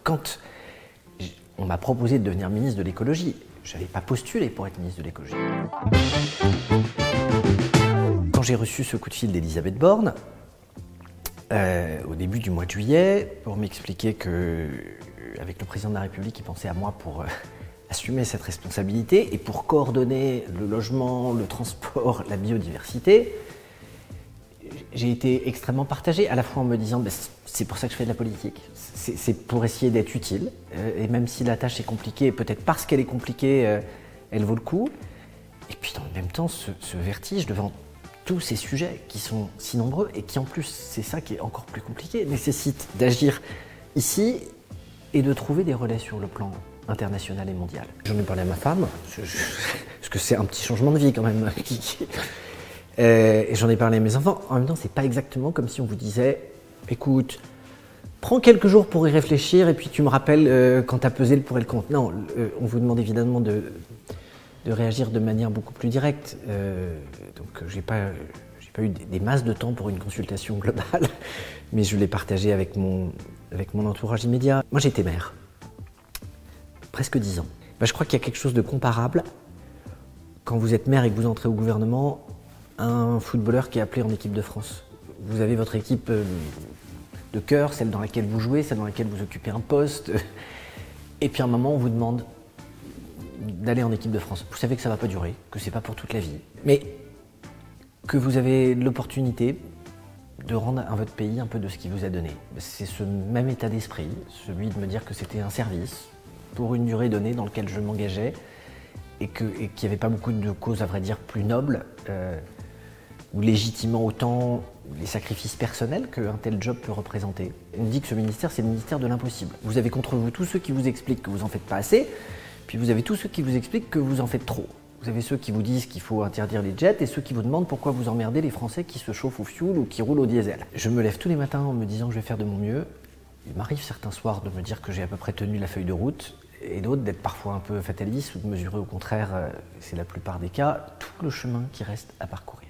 quand on m'a proposé de devenir ministre de l'écologie, je n'avais pas postulé pour être ministre de l'écologie. Quand j'ai reçu ce coup de fil d'Elisabeth Borne, au début du mois de juillet, pour m'expliquer qu'avec le président de la République, il pensait à moi pour assumer cette responsabilité et pour coordonner le logement, le transport, la biodiversité, j'ai été extrêmement partagé, à la fois en me disant c'est pour ça que je fais de la politique, c'est pour essayer d'être utile, et même si la tâche est compliquée, peut-être parce qu'elle est compliquée, elle vaut le coup. Et puis dans le même temps, ce vertige devant tous ces sujets qui sont si nombreux et qui en plus, c'est ça qui est encore plus compliqué, nécessitent d'agir ici et de trouver des relais sur le plan international et mondial. J'en ai parlé à ma femme, parce que c'est un petit changement de vie quand même. Et j'en ai parlé à mes enfants. En même temps, c'est pas exactement comme si on vous disait écoute, prends quelques jours pour y réfléchir et puis tu me rappelles quand tu as pesé le pour et le contre. Non, on vous demande évidemment de réagir de manière beaucoup plus directe. Donc j'ai pas eu des masses de temps pour une consultation globale, mais je l'ai partagé avec mon entourage immédiat. Moi j'étais maire, presque 10 ans. Je crois qu'il y a quelque chose de comparable quand vous êtes maire et que vous entrez au gouvernement, un footballeur qui est appelé en équipe de France. Vous avez votre équipe de cœur, celle dans laquelle vous jouez, celle dans laquelle vous occupez un poste. Et puis à un moment, on vous demande d'aller en équipe de France. Vous savez que ça ne va pas durer, que c'est pas pour toute la vie. Mais que vous avez l'opportunité de rendre à votre pays un peu de ce qu'il vous a donné. C'est ce même état d'esprit, celui de me dire que c'était un service pour une durée donnée dans lequel je m'engageais et qu'il n'y avait pas beaucoup de causes, à vrai dire, plus nobles ou légitimant autant les sacrifices personnels qu'un tel job peut représenter. On dit que ce ministère, c'est le ministère de l'impossible. Vous avez contre vous tous ceux qui vous expliquent que vous en faites pas assez, puis vous avez tous ceux qui vous expliquent que vous en faites trop. Vous avez ceux qui vous disent qu'il faut interdire les jets et ceux qui vous demandent pourquoi vous emmerdez les Français qui se chauffent au fioul ou qui roulent au diesel. Je me lève tous les matins en me disant que je vais faire de mon mieux. Il m'arrive certains soirs de me dire que j'ai à peu près tenu la feuille de route et d'autres d'être parfois un peu fataliste ou de mesurer au contraire, c'est la plupart des cas, tout le chemin qui reste à parcourir.